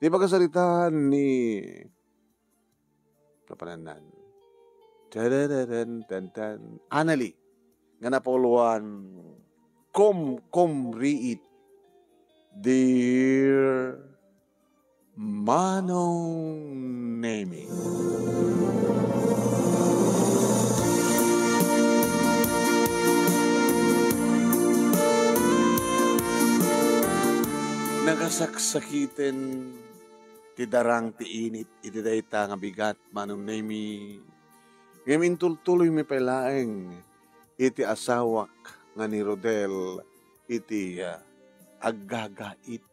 Di pagkasalitaan ni kapananan. Anali. Nga napuluan. Riit. Dear Manong Nemi. Nagasaksakitin ti darang ti init iti dayta nga bigat Manong Nemi. Ngayon tultuloy mi palaeng iti asawak nga ni Rodel iti aggagait.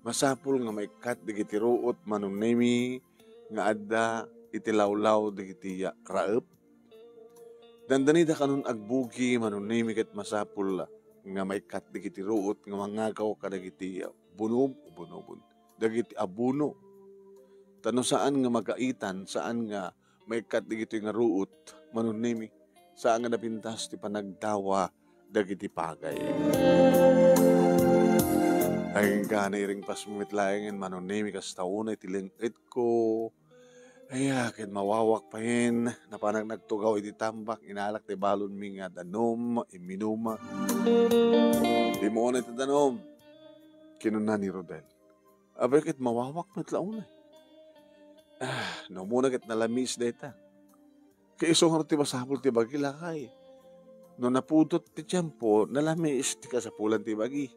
Masapul nga maikat digiti ruot Manong Nemi nga adda iti lawlaw digiti raep. Dandanida kanon agbugi Manong Nemi ket masapul nga maikat digiti ruot nga mangagaw ka dagiti bunobon dagiti abuno. Tano saan nga magaitan, saan nga maikat digiti nga ruot Manong Nemi, saan nga napintas ti panagdawa dagiti pagay. Ay nga na iring pasmumitlayangan Manong Nemi kas taunay tilingit ko. Ay akin mawawak pa yun na panag nagtugaw iti tambak inalak ti balon mi nga danom iminuma. Di mo na iti danom kinuna ni Rodel. Abay kit mawawak mo itlaunay. No muna kit nalamis deta. Kaya isong ti masapul ti bagi lakay. No napudot ti tiyempo nalamis ti kasapulan ti bagi.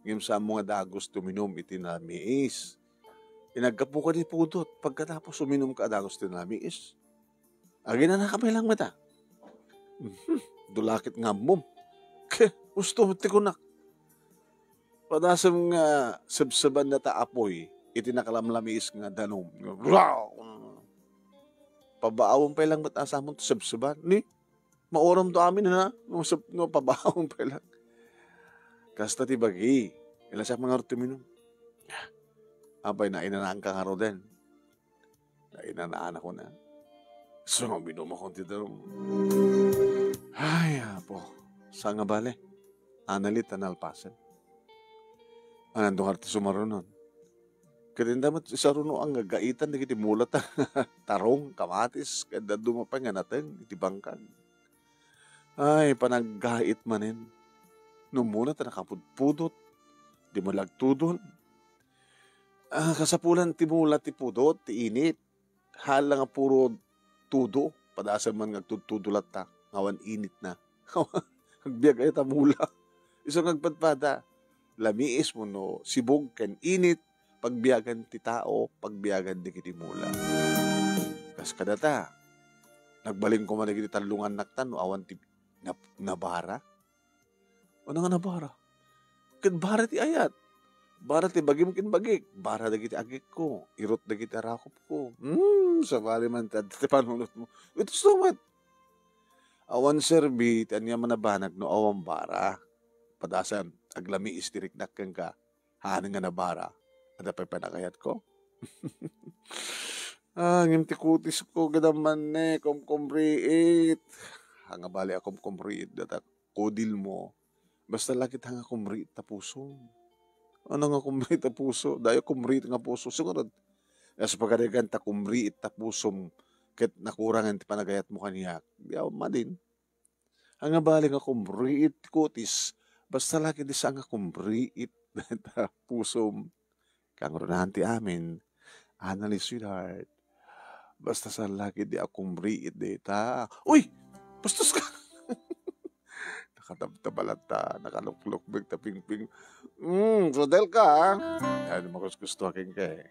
Ngim sa mga dagos tuminom iti nalamis. Inagkapo ka ni pudot. Pagkatapos uminom ka dagos ti nalamis. Agi na nakapilang mata. Dulakit nga mom. Gusto ti kunak. Padasam nga sabsaban na taapoy. Iti nakalamlamis nga danom. Pabaawang pa lang mata sa amon sabsaban. Ni, maoram to amin na. No, pabaawang pa lang. Kasta ti bagi. Ilasak mga rutuminom. Abay na inanaan ka nga ro din. Na inanaan ako na. So, binom ako ti danom. Ay, apo. Sa nga bale? Analit analpasan. Anandong harti sumarunon. Kadindamat isa runo ang gaitan na kiti mulat tarong, kamatis, kada dumapay nga natin, iti bangkan. Ay, panaggait manin. Nung muna ta nakapudpudot, di mo lagtudon. Kasapulan ti mulat ti pudot, ti init. Hala nga puro tudo, padasa man ngagtutudulat ta, ngawan init na. Agbiag ay ta mula. Isang nagpadpada, lamiis mo no, sibog ken init, pagbiyagan ti tao, pagbiyagan di kiti mula. Kas kadata, nagbaling ko man kiti talungan naktan, no awan ti nabara. Ano nga nabara? Ken bara ti ayat. Bara ti bagim ken bagik. Bara dagiti agik ko. Irot dagiti arakop ko. Sabali man ti panunot mo. Ito sumat. Awan serbi, tanya manabanag no awan bara. Padasan, aglami istirik nakkan ka. Hanin nga nabara. Ada pa panakayat ko. Ngimti kutis ko gadaman kumkumriit. Hanga bali akom kumriit data kodil mo. Basta lakit hanga kumriit ta puso. Ano nga kumriit ta puso? Dayo kumriit nga puso. Sigurad. As pagkadagan ta kumriit ta puso. Ket nakurangan ti panagayat mo kaniyak. Diyaw madin. Hanga bali nga kumriit kutis. Basta lakit di sa nga kumriit ta puso. Kang runahan ti amin. Analy sweetheart. Basta sa lakit di akong riit data. Uy! Bastos ka! Nakatabtabalata, nakalukluk, taping-ping. Rodel ka, ano gusto aking kay.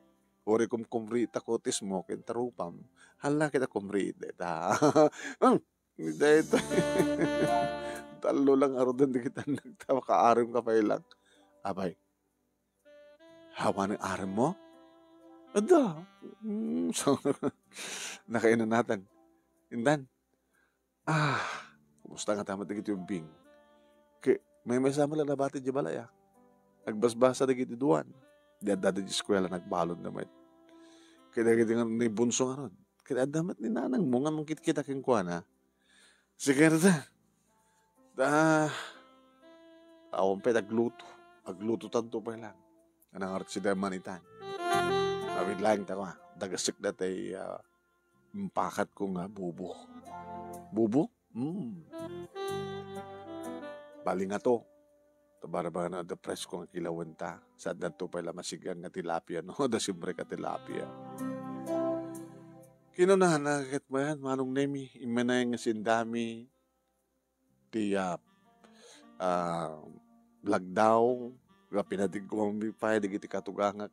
Uri kumriit akotis mo, kintarupam. Hala kita kumriit data. Data. Talo lang arodan di kita nagtawa kaarim ka pa ilang. Abay, hawa ng arim mo? Ada. So, nakainan natin. Indan. Kumusta nga tamat na yung bing? May masama lang nabati di balaya. Nagbasbasa na giti duwan. Di adada di eskwela nagbalon naman. Kaya giti nga ni bunso nga ron. Kaya adamat ni nanang mo nga mangkit-kita keng kuha na. Sige na tawang pa nagluto. Agluto tanto pa lang. Anang art si Demanitan. Awit lang ta ko, dagasik na tay pakat ko nga bubo. Bubo? Bali nga to. Tabaraba na da press ko nga kilawan ta. Sa dato pala masigang nga tilapia, no? Da simbre ka tilapia. Kinunahan na kakit mo yan, manong nemi. Imanay nga sindami. Ti lagdaw. Nga pinatig ko mamipay, digiti katugangak.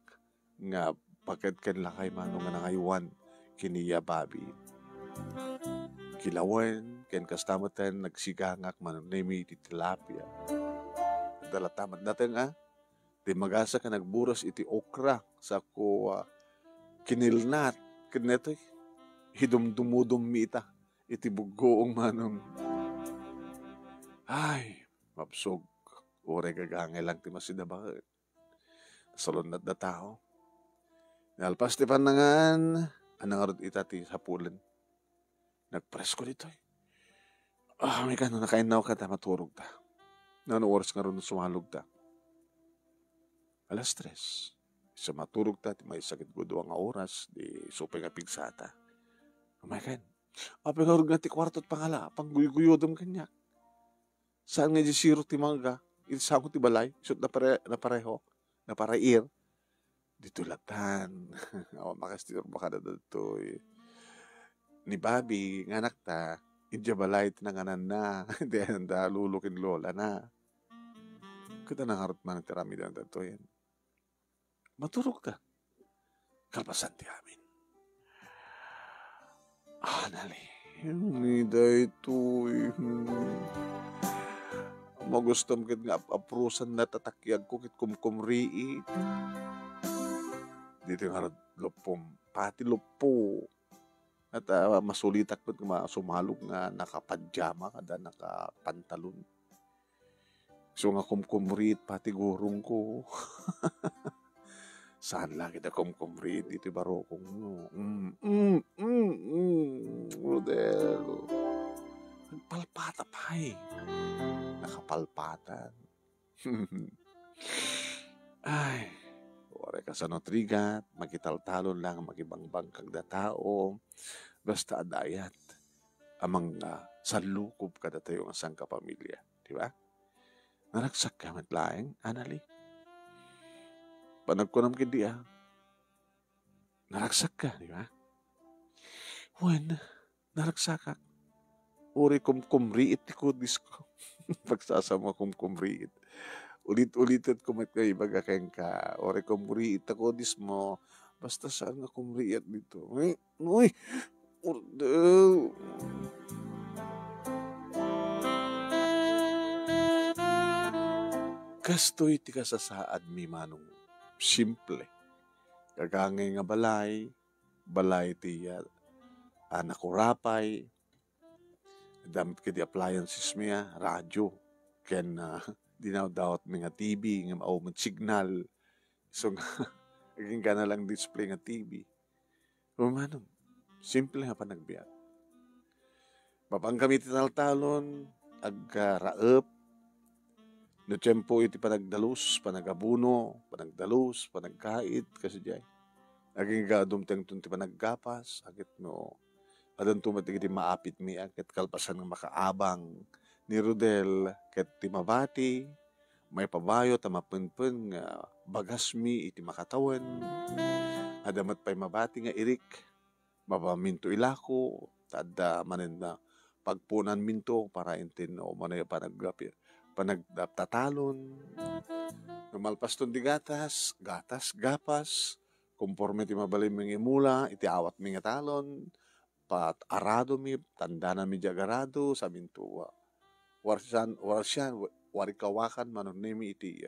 Nga paket ken lakay manong nga nangaywan. Kiniya babi. Kilawan, ken kastamatan, nagsigangak manong nemi iti tilapia. Dalatamat natin di magasa ka nagburas iti okra sa ko kinilnat kineto hidumdumudum mita iti bugoong manong ay mabsog ore gagangay lang ti masidaba salon na tao nalpas ti panangan anang arot ita ti sapulan nagpresko dito may kano nakainaw ka ta maturog ta nano oras nga ron sumalog ta 3:00. Sa maturog ta, may sakit ko doang nga oras, di supay nga pigsata. Kumakan. Apay nga nga ti kwarto't pangala, pangguyuguyodom kanya. Saan nga di siro ti mangga, isa ko ti balay, isot na pareho, na parair. Dito latan. O, makastiro baka na dito. Ni Bobby, nga anak ta, idya balay tinanganan na, hindi na lulukin lola na. Kita nangarot man ang tirami na dito yan. Maturog ka. Kalpasan ti amin. Nali. Hindi dito. Magustom kit nga aprusan na tatakyag ko kit kumkumriit. Dito nga lupom. Pati lupo. At masulitak pa nga sumalog nga nakapadyama kada nakapantalon. So nga kumkumriit pati gurong ko. Saan lang kita kumkumriit dito baro kong modelo. Nagpalpata pa nakapalpatan. Ay, wala ka sa notrigat, magitaltalon lang, magibangbang kagda tao, basta adayat, amang salukob kada tayo ang asang kapamilya. Di ba? Naragsak ka matlaeng, anali. Panagkunam kindi naragsak ka, di ba? When, naragsak ka. Uri kumriit ko disko. Pagsasama kumriit. Ulit-ulitat kumat kayo baga kayong ka. Uri kumriit ako dismo. Basta saan nga kumriit dito. Uy, ordo. Kastoy ti kasasaad mi manong simple. Kagangay nga balay ti nakurapay, damit ka di appliances miya, radyo, ken dinaw-dawat mga TV, nga maumad signal. So, aging ka na lang display nga TV. Manong, simple nga panagbiyak. Mapangkamit talon, raep, no tiyempo iti panagdalus, panagabuno, panagkait, kasi jay. Aging gadumteng ti panaggapas, agit no, adan tumatig iti maapit mi, agit kalpasan ng makaabang ni Rodel, ket ti mabati, may pabayo, tamapunpun, bagas mi iti makatawan, adamat pa'y mabati nga irik, mapaminto ilako, tada manin na pagpunan minto, para intin o manay panagtatalon, numalpas ton di gatas, gapas, conforme ti mabalay mga imula, iti awat mga talon, pat arado mi, tandanan mi jagarado, sabi to, warsan, warikawakan, manunimi iti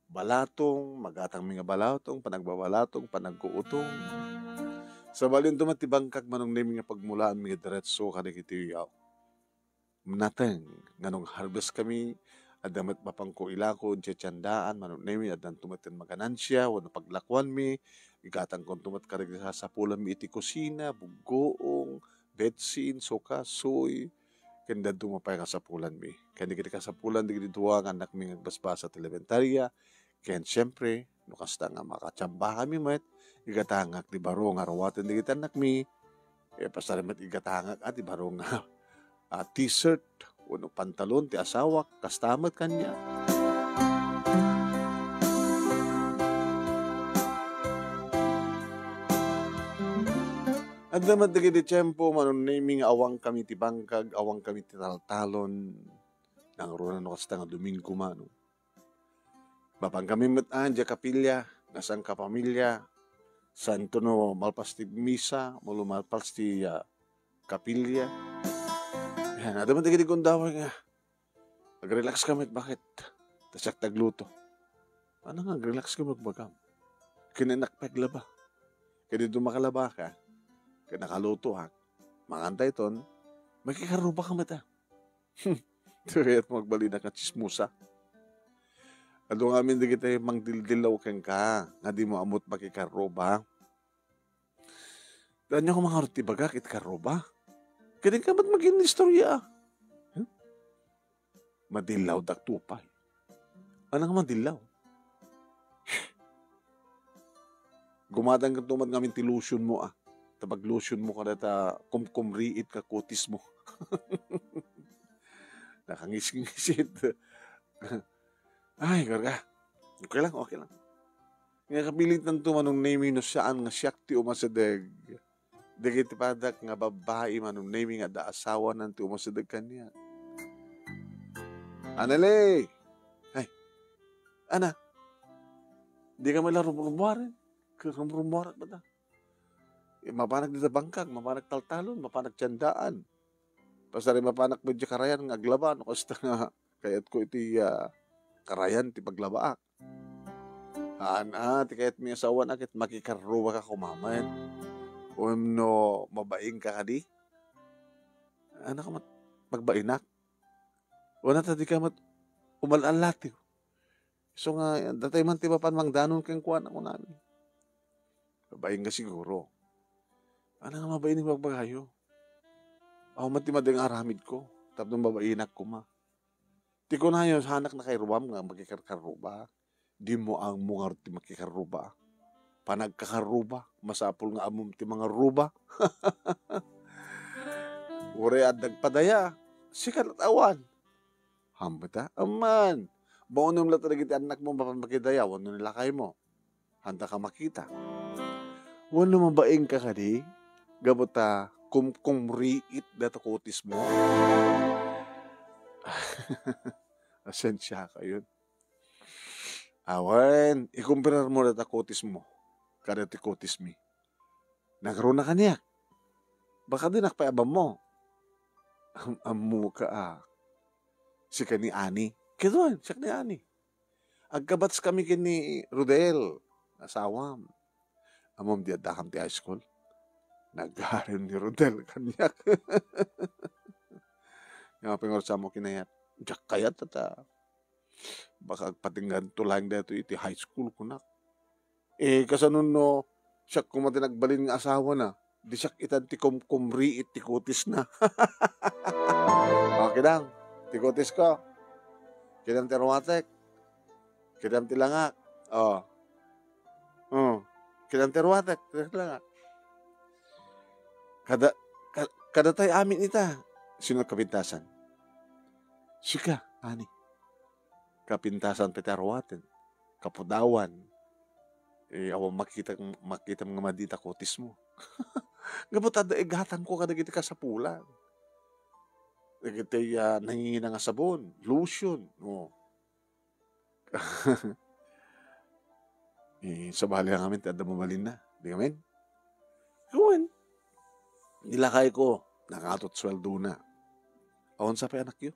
balatong, magatang mga balatong, panagbabalatong, panagkuutong. Sa balin tumatibangkag manunimi nga pagmulaan mga diretso kanig iti nateng nganong harvest kami adamat mapangko ilako tiyandaan manunemi adan tumaten maganansya wano paglakwan mi igatang kon tumat karig sa pulan mi iti kusina bugoong betsin soka soy kenda dumapay ka sa pulan mi kaya kiti ka sa pulan digiti duwa nga anak mi agbasbasa sa elementarya ken syempre No kasta nga makatsamba kami met, igatangak di baro nga rawatan di kita nakmi, pasalamat igatangak at di baro nga t-shirt, uno pantalon ti asawak, kastamat kanya. At naman di tiyempo, manunaming awang kami ti bangkag, awang kami ti taltalon, nang runa no kasta nga Domingo mano. Bapang kami mataan, di kapilya, nasang kapamilya, santo no malpas ti misa, malumalpas ti kapilya. Yan, at naman di kundawa nga, mag-relax kami, bakit? Tasak tagluto. Ano nga, relax ka magbagam? Kinanakpagla ba? Kaya dito makalaba ka, kaya nakaluto ha, makantay ton, makikaruba ka mata. Kaya't magbali na ka chismusa. At nung amin di kita mangdildilaw kang ka, nga di mo amot makikaruba. Daan niya kung mga ruti baga, kitikaruba. Kaya ka ba't maging istorya? Madilaw dak tupay. Ano nga madilaw? Gumadang ka tumad ngamin ti lotion mo Tabag lotion mo ka na kumkumriit ka kutis mo. Nakangis-ngisit. Ay, garga. Okay lang. Nga kapilit ng tumanong naming no saan nga siyak ti umasadeg. Dagiti padak nga babae manong naming nga da asawa ng ti umasadeg kanya. Anale! Ay, ana, di ka mala rumurumuarin. Rumurumuarat ba ta? Mapanak dito bangkag, mapanak taltalon, mapanak tiyandaan. Pasari mapanak medyo karayan ng aglaban. Kasta nga, kayat ko iti karayan, ti paglabaak. Ti kayat may asawa na, kit makikaruwa ka kumaman. No, mabaing ka di. Ano ka magbainak? Wala ta di ka umalalati. So nga, datay man ti mapan mangdanon kang kuwan ako namin. Mabaing ka siguro. Ano nga mabain yung magbagayo? Ako matimadeng aramid ko. Tapos mabainak ko ma. Ti ko na yun, hanak na kay Ruam nga magkikarkaruba. Di mo ang mungar ti makikaruba. Panagkakaruba. Masapul nga amom ti mga ruba. Ure at nagpadaya. Sikat at awan. Hambata? Aman. Baunong lang talaga ti anak mo mapapakidaya. Wano nilakay mo. Handa ka makita. Wano mabaing ka kadi? Gabota kumriit data kutis mo. Asensya ka yun. Awan, ikumpirar mo data kutis mo. Kada ti kutis mi. Nagkaroon na kanya. Baka din nakpaabam mo. Amu ka si kani Ani. Kaya siya ni Ani. Agkabats kami kini Rodel. Asawam. Amom di adakam ti high school. Nagharin ni Rodel kanyak. Yung pingorsa mo kinayat. Diyak kayat baka patinggan tulang dito iti high school kunak. Kasanon no, siya kumati nagbalin ng asawa na. Di siya itan ti kumri iti kutis na. Okay lang. Ti kutis ko. Kidam ti ruwatek. Kidam ti langak. Kidam ti ruwatek. Kidam ti langak. Kada tayo amin ita. Sino kapintasan? Sika, Ani. Kapintasan petarwaten. Kapudawan. Awan makita mga madita kotis mo. Gabot ada igatan ko kada kita ka sa pulang. Kita nangingina nga sabon. Lotion. Sa bahali nga amin, tada mamalin na. Di kami? Gawin. Nilakay ko, nakatot sweldo na. Awan sa pa anak yun.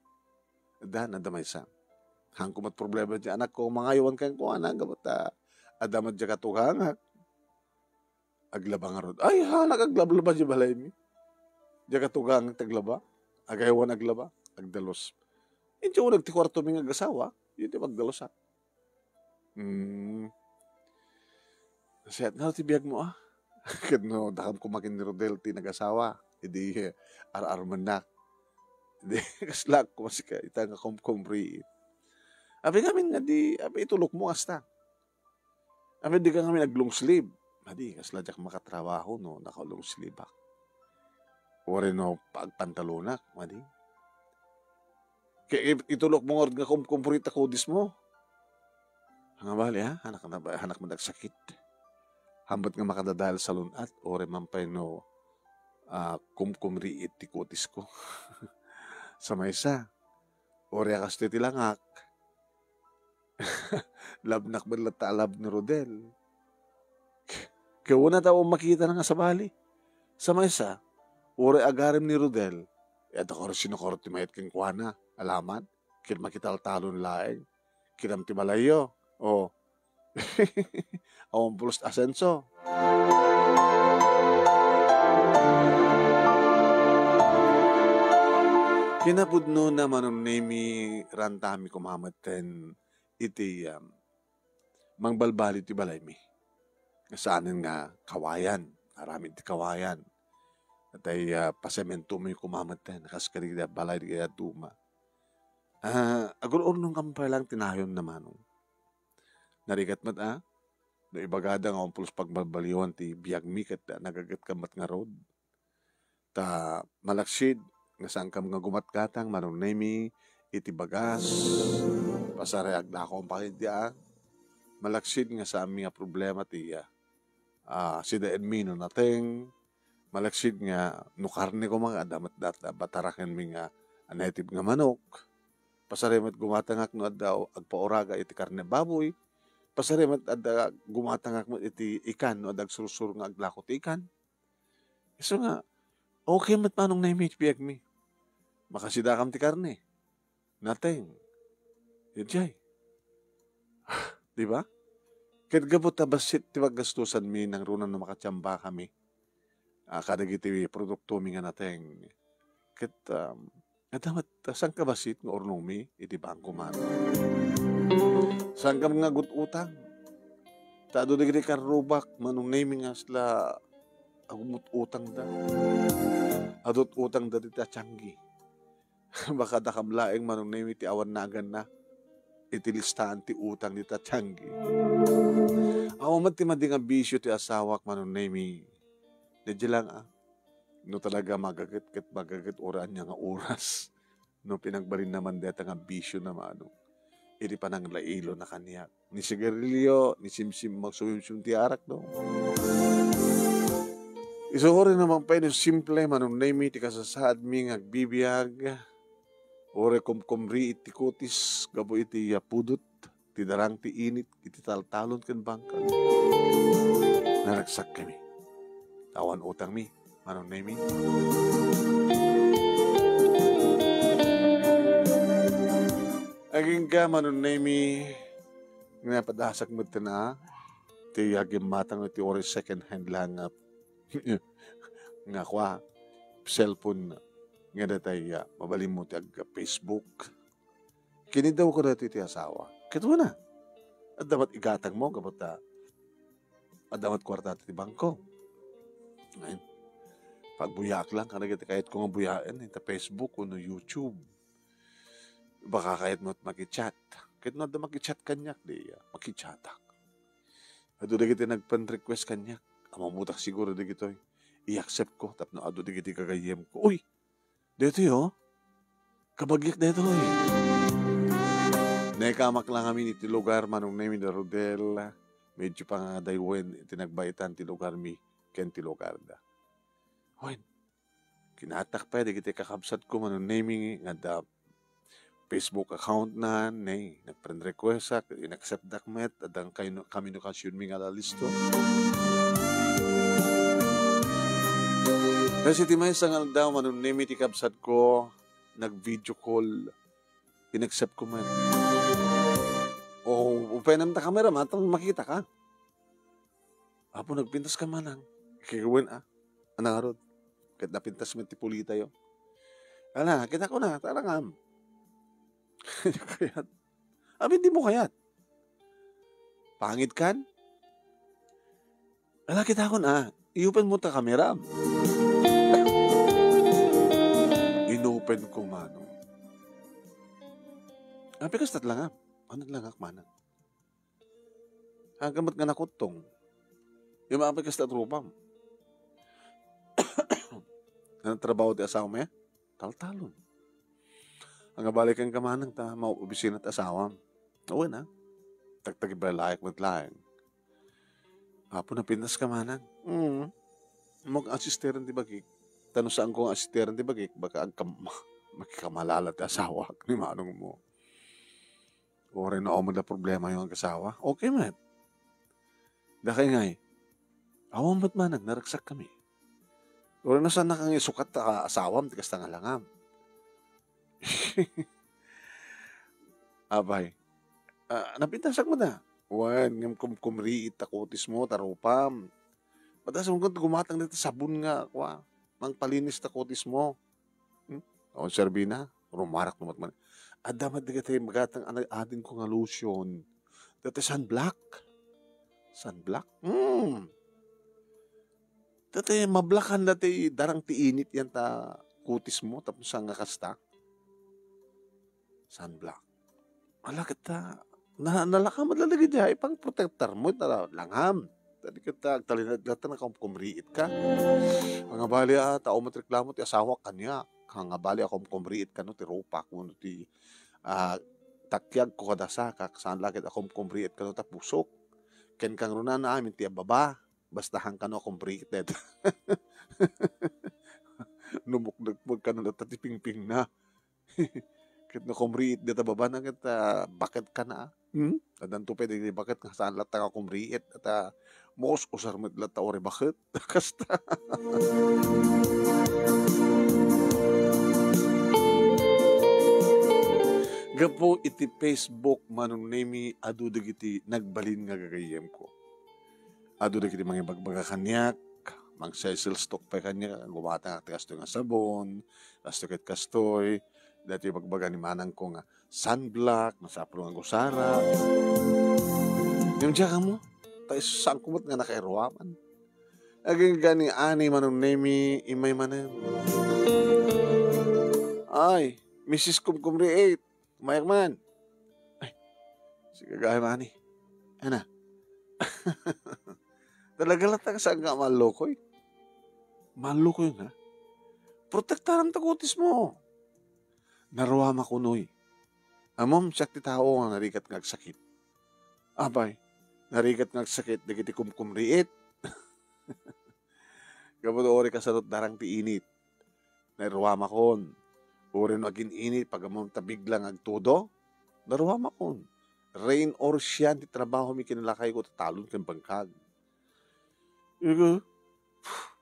Nadamay sa. Hangkumat problema dyan anak ko, mga iwan kang ko anak, gabot adamat dyan katukangat. Aglaba nga ron. Ay ha, nagaglaba dyan balay mi. Dyan katukangat taglaba. Agayawan aglaba. Agdalos. Hindi ko nagtikwarto mi nga gasawa. Yun yung magdalos ha. Nasayat nga, tibiyag mo Kano, dakam kumakin ni Rodel, tinag-asawa. Hindi, ar-arman na. Hindi, kaslak, kumasika, itang kumri. Abi ngamin nga di, abi itulok mo asta. Amin di ka kami nag-long sleeve. Madi, kasla jak makatrabaho, no, naka-long sleeve ak. Ore no, pagpantalonak, madi. Kaya itulok mo nga kumpurita kodis mo. Nga bali ha, anak mo nagsakit. Hambat nga makadadahal sa lunat, ore mampay no, kumkumri iti kodis ko. Sa maysa, ore akas titilangak. Labnak man lata lab ni Rodel. Kaya una tao makita na nga sa bali. Sa maysa, ore agarim ni Rodel. Eto ko rin sinukorti mayat king kuwana. Alaman, kin makital talon laeng. Kinam ti malayo. O, awang pulos asenso. Kinapudno na manon nemi rantami kumamaten iti mangbalbali ti balay mi. Saanin nga kawayan, aramid ti kawayan. At ay pasemento mo yung kumamaten, nakaskari da balay di kaya duma. Agul-urnong kampay lang tinayon naman. Narigat mat no ibagada nga pulos pagbabaliwan ti biyag mi kat nagagat kamat nga road. Ta malaksid, nga saan kam nga gumatgatang manon nemi, iti bagas, pasare agda akong pakidya, malaksid nga sa aming nga problema ti sida Edmino nating, malaksid nga no karne ko mga damat data bataraken mi nga native nga manok, pasaremat gumatangak no addaw agpaoraga iti karne baboy, pasaremat adda gumatangak mo iti ikan no adag sursur nga aglako ti ikan. So nga, okay mat manong na-image biyag mi. Makasidakam ti karne. Nating. Yun di ba? Kahit gabot na basit ti magastusan mi nang runan na makatsamba kami. Kadag iti produkto mi nga nating. Kahit damat saan ka basit nga ornong mi iti bangko man. Saan ka mga utang? Tado di gini karubak manong naming nga sila agumut utang da. Adot utang da di tachangi. Baka dakamlaeng manong name iti awan nagan na iti listahan ti utang ni tachangi. Awamat ti madi nga bisyo ti asawak manong name di lang no talaga magagat oraan niya nga oras no pinagbalin naman deta nga bisyo na mano iti panang lailo na kaniya ni sigarilyo ni simsim magsumimsum ti arak no. Isukuri naman pa yung simple manong name iti kasasaad mi nga agbibiyag. Ore kumkumri iti kutis, gabo iti pudot, ti darang ti init, iti taltalon ken bangkan. Naragsak kami. Tawan utang mi, manong nemi. Aging ka, manong nemi, nga padasak mo na, ti agim matang iti ore second hand lang nga kwa, cellphone nga datay mabalim mo ti Facebook. Kinidaw ko dati ti asawa. Kito na. At dapat igatang mo kapag at dapat kwarta ti bangko. Ngayon, pagbuyak lang, kahit ko nga buyain, ita Facebook o no YouTube. Baka kahit mo makichat. Kahit no da makichat kanyak, di makichatak. At doon kita nagpan-request kanyak. Amamutak siguro di gito. I-accept ko. Tapno ado di giti kagayem ko. Uy! Dito kabagyak dito Naikamak lang kami iti lugar manong nami na Rodel. Medyo pa nga daywen itinagbaitan ti lugar mi ken ti lugar da. Hoy, kinatak pa di kita kakabsat ko manong nami nga da Facebook account na nag-friend request ak in-accept dakmet adang kami no kasyon mi nga lalisto. Kasi ti may sangal daw manong name iti kabsat ko nag-video call in-accept ko man. O upenam ta kamera matang makita ka. Apo nagpintas ka manang. Kikawin anang arod. Kahit napintas mo ti pulita yo. Ala, kita ko na, tarangam. Kayat. Abi, di mo kayat. Pangit kan? Ala, kita ko na. Iupan mo ta kamera. Inopen ko manong. Abi, kastat lang Ano lang manang. Hanggang nga nakutong. Yung mga pagkas na trupam. Anong trabaho ti asawa mo ya? Taltalon. Ang balikan ka manang ta, mauobisin at asawam. Oo na. Tagtagibalayak matlayan. Apo na pintas ka manang. Mag-asisteran ti bagik. Tanong saan ko ang asisteran ti bagik, baka makikamalala ti asawa ni manong mo. O rin na na problema yung asawa. Okay man. Dakay ngay. Awang ba't manang naraksak kami. O rin na saan nakang isukat ta asawam, tikas ta nga langam. Abay. Napintasak mo na. Wan, yung kumriit takotis mo, tarupam. Patas mo kung gumatang dito sabon nga, mang palinis takotis mo. O, Serbina, rumarak naman man. Adamat di ka tayo magatang adin ko nga lotion. Dati sunblock. Sunblock? Dati mablakan dati darang tiinit yan ta kutis mo, tapos ang nga kasta. Sunblock. Wala kita, nalaka madlalagay diya, ipang protector mo, langham. Tadi kita, talinad na kumriit ka. Ang bali tao matreklamo, ti asawa kanya. Ang bali ako kumriit ka, no, ti rupak mo, no, ti takyag ko kadasa, saan lakit ako kumriit ka, no, ta pusok. Ken kang runa na amin, ti ababa. Basta hang ka, no, kumriit na. Numuknagpag ka, no, tatiping-ping na. Kit na kumriit dito baba na kita bakit ka na adan to pwede bakit nga saan lata ka kumriit at mos usar met lata ore bakit kasta gapo iti Facebook manunemi adu dagiti nagbalin nga gagayem ko adu dagiti mga bagbaga kanyak mang Cecil stock pa kanya gumata nga kastoy nga sabon kastoy ket kastoy dati bagbaga ni manang ko nga sunblock, masapro nga gusara. Yung diya mo, tayo sangkumot nga nakairwaman. Aging gani ani manong nemi, imay manan. Ay, Mrs. Kumkumriate, mayak man. Ay, sige gaya mani. Ana. Talaga lang saan nga malukoy. Malukoy nga. Protektaran takutis mo. Naruama ko noy. Amom siya ti tao nga narikat ngagsakit. Abay, narikat ngagsakit, dagiti kumkumriit. Gabado ori kasalot darang ti init. Naruama kon. Ori no agin init, pag amom tabig lang agtudo. Naruama kon. Rain or shine, ti trabaho mi kinalakay ko, tatalon kang bangkag.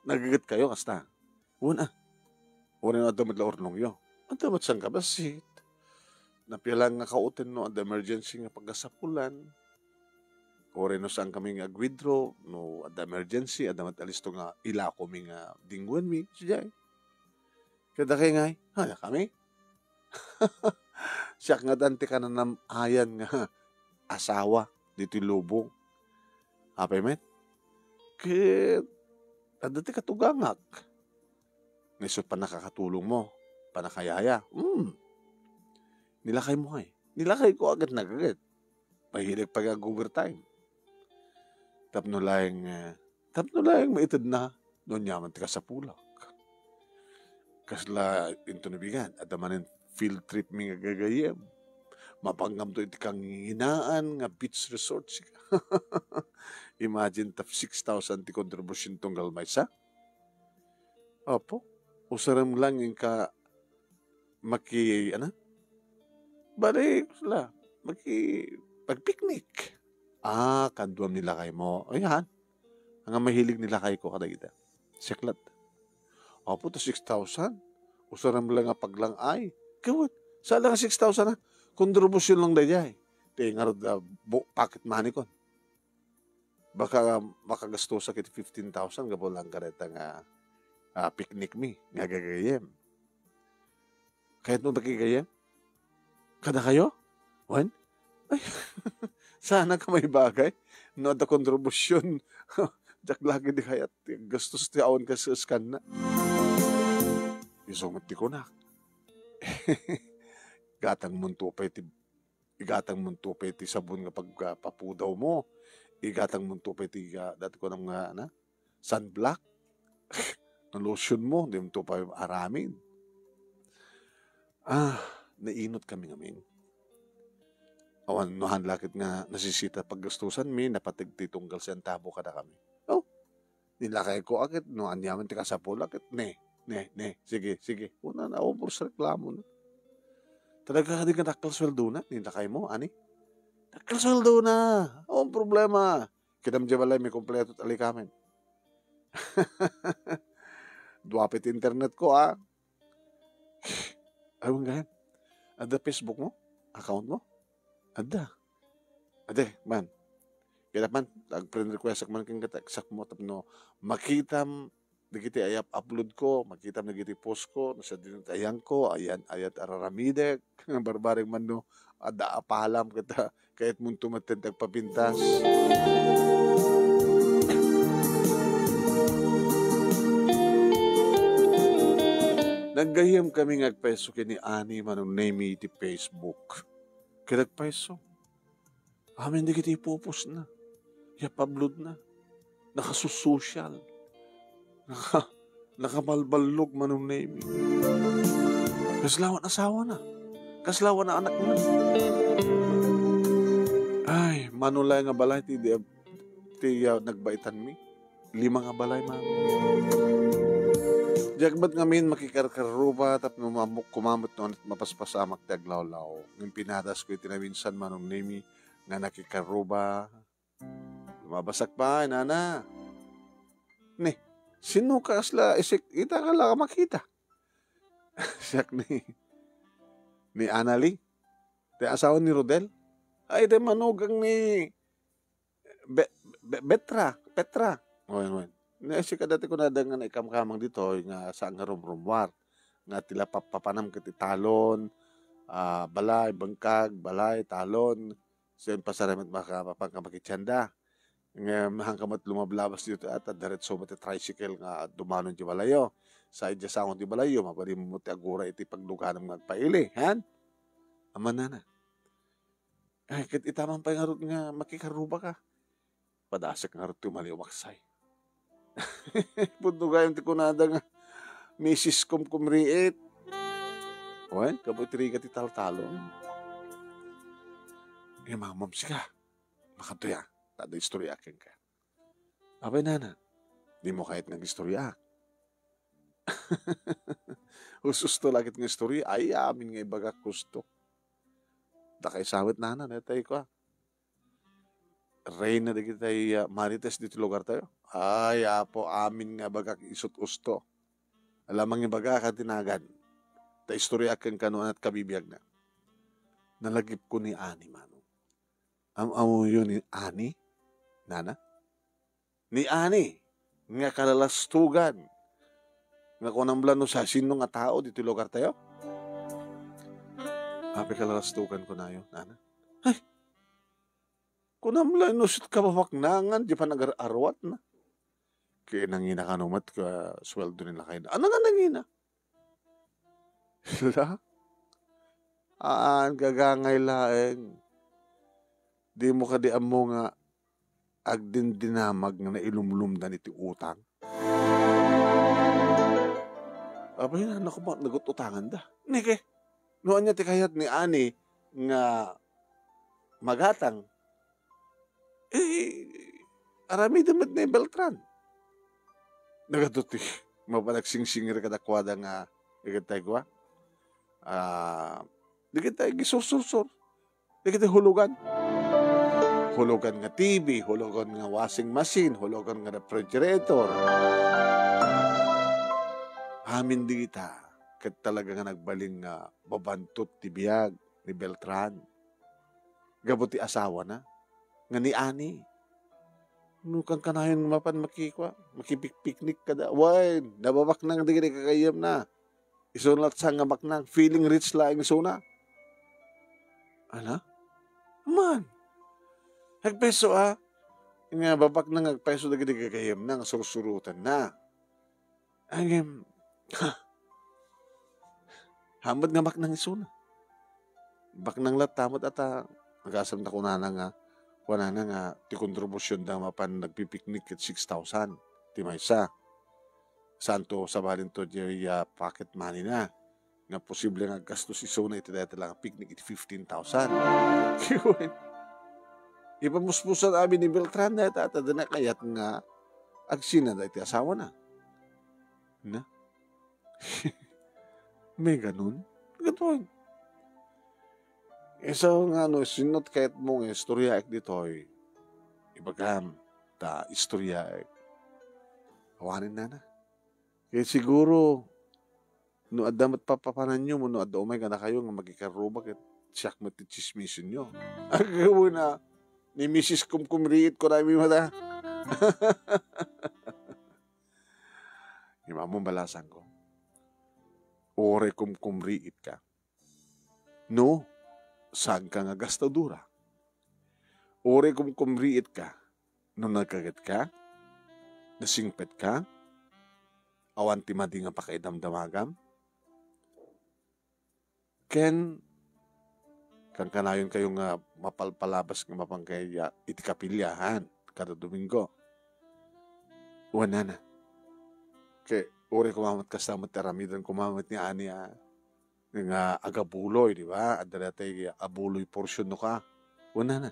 Nagagat kayo, kasta. Una. Ori no adamat la ornong yo. Ang damat sang kabasit. Napilang nga kautin no, ang emergency nga pagkasapulan. O rin no saan kami nga withdraw, no, ang emergency, ang damat alisto nga ila ko mi nga dingwan mi. Siyay. Kada kayo nga, hana kami. Siya nga dante ka na namayan nga asawa dito lubong. Apay met? Kaya, dati katugangak. Ngayon pa nakakatulong mo. Panakayaya. Nilakay mo ay. Nilakay ko agad nagagad. Mahilig pag-overtime. Tapno lang maitid na doon yaman tika sa pulak. Kasla into nabigan. At naman field trip mi nga gagayem. Mapanggam to iti kang hinaan nga beach resort siya. Imagine tap 6,000 ti contribution tunggal may sa. Opo. Usaram lang yung balik sila, pag-picnic. Kanduam nila kay mo. Ayan, ang mahilig nila kay ko kada kita. Siklat. Opo, to 6,000. Usaram lang nga paglang ay. Kawat, saan lang 6,000 na? Kontribusyon lang dayay. Tingar pocket money ko. Baka makagasto sa kiti 15,000, gabo lang kareta nga picnic mi, nga gagayem. Kahit nung nakigayem, kada kayo? Wan? Ay, sana ka may bagay. No, the contribution. Jak lagi di kayat. Gastos ti awan ka sa scan na. Isong ti ko na. Igatang munto pa ti sabon nga pagpapudaw mo. igatang mo to pa tiga, dati ko ng mga, sunblock, na lotion mo, di mo to pa aramin. Nainot kami ngamin. Awan, nuhan lakit nga nasisita paggastusan mi, napatigtitunggal sentabo kada kami. Oh, nilakay ko akit, no, anyaman ti kasapul akit, sige. Una na ako por sa reklamo na. Talaga di ka nakalsweldo na, nilakay mo, ani? Nakalsweldo na, ang problema. Kinamdya balay, may kompleto tali kamen. Duwapit internet ko, Ayun nga yan. Ada Facebook mo? Account mo? Ada. Ade, man. Kaya man, friend request man kang kataksak mo, tapno, makitam, nagiti ayap upload ko, makitam nagiti post ko, nasa dinatayan ko, ayat araramidek, barbaring man no, ada apalam kita, kahit mong tumatentag papintas. Naggayam kami ngagpeso kini ani manong name iti Facebook. Kaya nagpeso. Amin di kita ipupos na. Yapablood na. Nakasusosyal. Nakamalbalog manong name. Kaslawan asawa na. Kaslawan na anak na. Ay, manulay nga balay ti nagbaitan mi. 5 nga balay man. Jagbat ngamin makikarkaruba tap kumamot no at mapaspasamak ti aglawlaw. Ng pinadas ko itinawinsan manong nimi nga nakikaruba. Lumabasak pa, nana. Sino ka asla isik ita ka lang makita. Siyak ni Annalie. Ti asawa ni Rodel. Ay, ti manugang ni Petra. Oy. Naisip ka dati ko na nga ikamkamang dito, nga saan nga rumrumwar. Nga tila papanam kiti talon, balay, bangkag, balay, talon. Sen pasaramat makapagkamakitsanda. Nga mahangkamat lumablabas dito at diretso mo ti tricycle nga dumanon di balayo. Sa idya sa akong di balayo, mapalim mo ti agura iti pagluganam magpaili. Han? Aman na. Ay, kit itamang pa nga makikaruba ka. Padasak nga rin tumaliwaksay. Punto gayong ti kunada nga Mrs. Kumriit. Wen, kabutiri ka ti taltalon. Mamam ka. Makatuya. Tada istorya akin ka. Abay nana, di mo kahit nag-istorya. Hususto lakit ng istorya, ay amin nga ibaga gusto. Dakay sawit nana, netay ko. Reyna di kita marites dito lugar tayo. Ay, apo, amin nga bagak isot usto. Alamang nga baga ka tinagan. Ta istorya akin kanuan at kabibiyag na. Nalagip ko ni Ani, mano. Amo yun ni Ani? Nana? Ni Ani. Nga kalalastugan. Nga kunamblano sa sino nga tao dito lugar tayo. Api kalalastugan ko na yun, Nana. Ay! Kunamblano sit kababaknangan, di pa nag-arwat na. Kaya nangina ka numat ka sweldo nila kayo. Ano nga nangina? Sila? Gagangay laeng. Di mo ka di amo nga agdin dinamag nga nailumlumdan iti utang. Abay na, naku ba, nagot-utangan da. Nike, noon niya ti kayat ni Ani nga magatang. Arami damat ni Beltran. Nagaduti, mapanagsing-singir kadakwada nga ikitay ko, di kita gisursur, di kita hulugan. Hulugan nga TV, hulugan nga washing machine, hulugan nga refrigerator. Amin di kita, kat talaga nga nagbaling nga babantot ti biyag ni Beltran. Gabuti asawa na, nga ni Ani. Nukang kanayon mapan makipikpiknik ka da. Why? Nababak nang di kakayam na. Isunlat sa nga baknang. Feeling rich lang isuna. Ala? Man. Nagpeso Nga babak nang nagpeso di kakayam na. Sursurutan na. Ang hamad nga baknang isuna. Baknang latamot ata. Nagasam na kunana nga. wala na nga, ti kontribusyon da mapan nagpipiknik at 6,000. Ti maysa. Santo sabalin to di pocket money na. Nga posible nga gastos iso na iti dati lang picnic iti 15,000. Ipamuspusan amin ni Beltran na ita na kayat nga agsina na iti asawa na. Na? May ganun? Ganun. So nga sinot kahit mong istorya ek ditoy, ibagam, ta istorya ek. Awanin na. Kaya siguro, no adamat papapanan nyo mo, no adda umay ka na kayo nga magikaruba kat siyak matichismisin nyo. Agawa na, ni Mrs. Kumkumriit ko na mata. Ima mong balasan ko. Ore kumkumriit ka. No, saan ka nga gastadura? Ore kumkumriit ka. No nagkagat ka? Nasingpet ka? Awan ti madi nga pakaidamdamagam? Ken, kang kanayon kayo nga mapalpalabas nga mapangkaya iti kapilyahan kada Domingo. Wana na. Kaya uri kumamat kasamat teramidan kumamat ni ani nga agabuloy, di ba? At dalatay abuloy portion no ka. Wana na.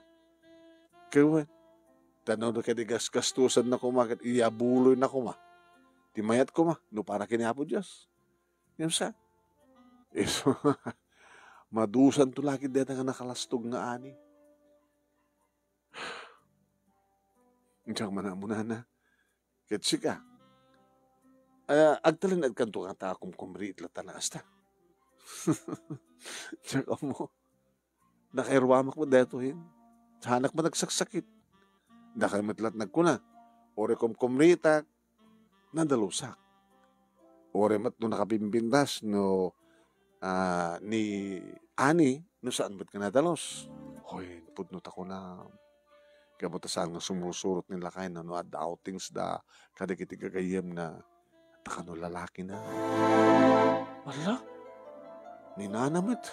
Kaya tanaw na kaya gastusan na kumakat iabuloy na kuma. Di mayat kuma. No para kiniapo Diyos. Yan sa. So, madusan to lagi dito nga nakalastog nga ani. Diyan muna na. Ketsi ka. Agtalin agkanto nga ta akong kumri itla tanaas ta. Tsaka mo. Nakairwamak mo dito hin. Hanak mo nagsaksakit. Nakamatlat nagkuna. Ore kumri itak. Nandalusak. Ore mat no nakabimbindas no ni ani no saan ba't ka nadalos? Hoy, pudnot ako na kamutasaan nga sumusurot nila kayo no at the outings da kadikiti kagayam na takano lalaki na. Wala? Ninanamit.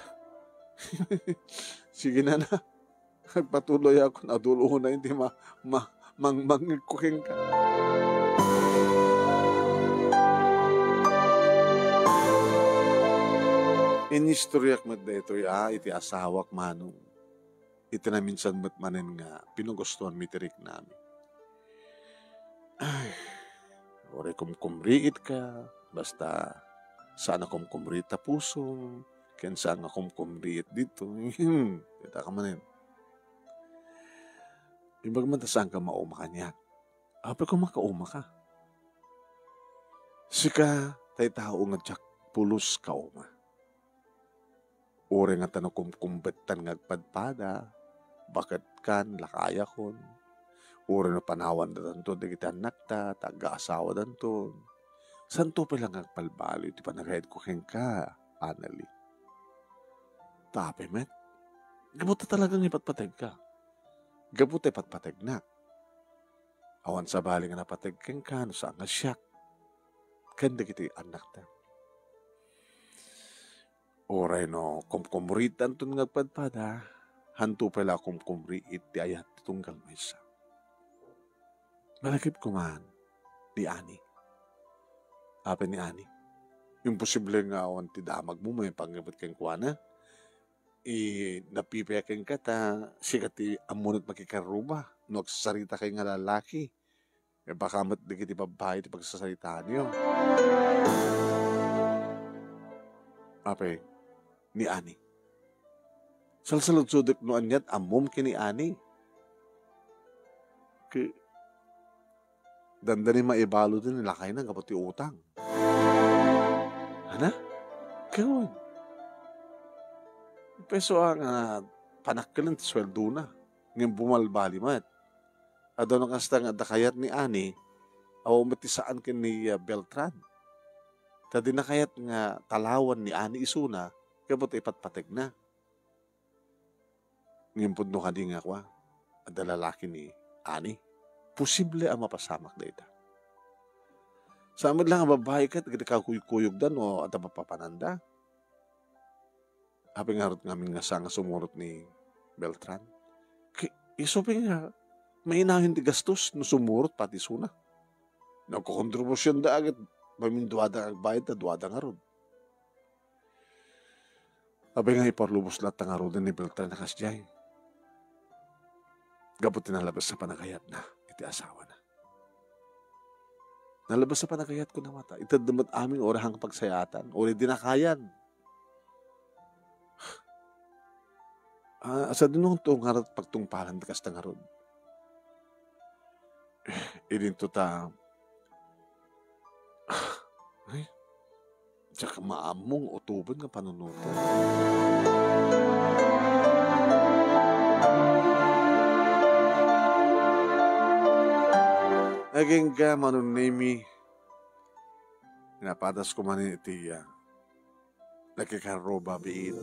Sige na. Patuloy ako na dulo na hindi mangkuking ka. Inistoryak mat dito iti asawak manong iti na minsan mat manen nga pinugustuhan mitirik namin. Ay, ore kumkumriit ka, basta sana kumkumriit ta puso, ken saan nga kumkumriit dito. Kita ka manen. Ibag man saan ka mauma ka niya. Apa kung makauma ka? Sika tay tao nga tsak pulos ka uma. Ore nga tanong kumkumbetan nga agpadpada, bakit kan, lakaya kon. Ore na panawan na tanto, di kita anak ta, taga-asawa tanto. Santo pa lang agpalbalo, iti panagayad ko keng ka, anali. Tapi met, gabuta talagang ipatpatag ka. Gabuta ipatpatag na. Awan sa bali nga napatag keng ka, no saan nga siyak. Kanda kita anak ta. Oray no, kumkumritan to nga padpada, hanto pala kumkumriit di ayat tunggal maysa. Malakip ko man, ni Ani. Apa ni Ani? Imposible nga awan ti damag mo, may panggabat kang kuwana. Napipayakin ka ta, siya ti amunot makikaruba, no agsasarita kay nga lalaki. Baka mat di kiti babae ti pagsasaritaan niyo. Apa ni Ani. Salsalod sudik no anyat amom kini Ani. Dandani maibalo din nila kayo ng kapati utang. Hana? Kawin. Peso ang panakkilan ti sweldo na. Ngayon bumalbali mat. Ado nang kasta nga dakayat ni Ani, aw matisaan kin ni Beltran. Tadi na kayat nga talawan ni Ani isuna, kapot ipatpatag na. Ngayon po no kadi nga kwa, at lalaki ni Ani, posible ang mapasamak na ita. Sa amad lang ang babae ka, kakuyog dan o at mapapananda. Hapi nga rot ngamin nga sa nga sumurot ni Beltran. Isopin nga, mainahin ti gastos no sumurot pati suna. Nagkukontribusyon da agad, maminduwada ang bayad na duwada nga ron. Abay nga iparlubos lahat ng araw ni Beltran na kasjay. Gabot nalabas sa panagayat na, iti asawa na. Nalabas sa panagayat ko na mata, itadamat aming orahang pagsayatan, ori dinakayan. Asa dinong to ngarat pagtungpalan da kasta nga ron. Idinto ta, ay, tsaka maamong utuban nga panunutan. Naging ka manunimi, pinapatas ko man iti nakikaroba biit.